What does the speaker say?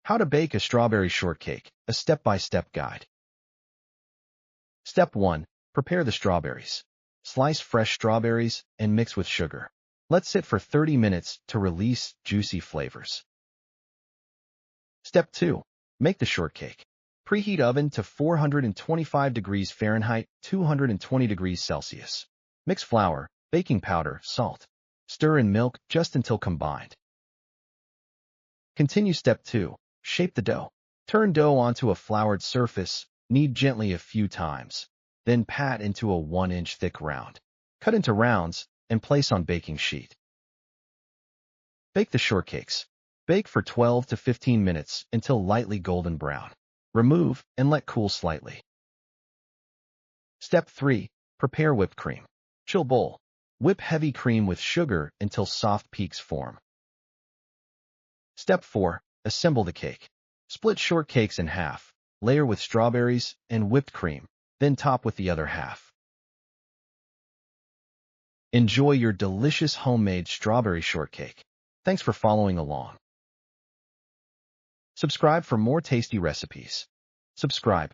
How to bake a strawberry shortcake, a step-by-step guide. Step 1. Prepare the strawberries. Slice fresh strawberries and mix with sugar. Let sit for 30 minutes to release juicy flavors. Step 2. Make the shortcake. Preheat oven to 425 degrees Fahrenheit, 220 degrees Celsius. Mix flour, baking powder, salt. Stir in milk just until combined. Continue Step 2. Shape the dough. Turn dough onto a floured surface, knead gently a few times, then pat into a 1-inch thick round. Cut into rounds and place on baking sheet. Bake the shortcakes. Bake for 12 to 15 minutes until lightly golden brown. Remove and let cool slightly. Step 3. Prepare whipped cream. Chill bowl. Whip heavy cream with sugar until soft peaks form. Step 4. Assemble the cake. Split shortcakes in half. Layer with strawberries and whipped cream, then top with the other half. Enjoy your delicious homemade strawberry shortcake. Thanks for following along. Subscribe for more tasty recipes. Subscribe.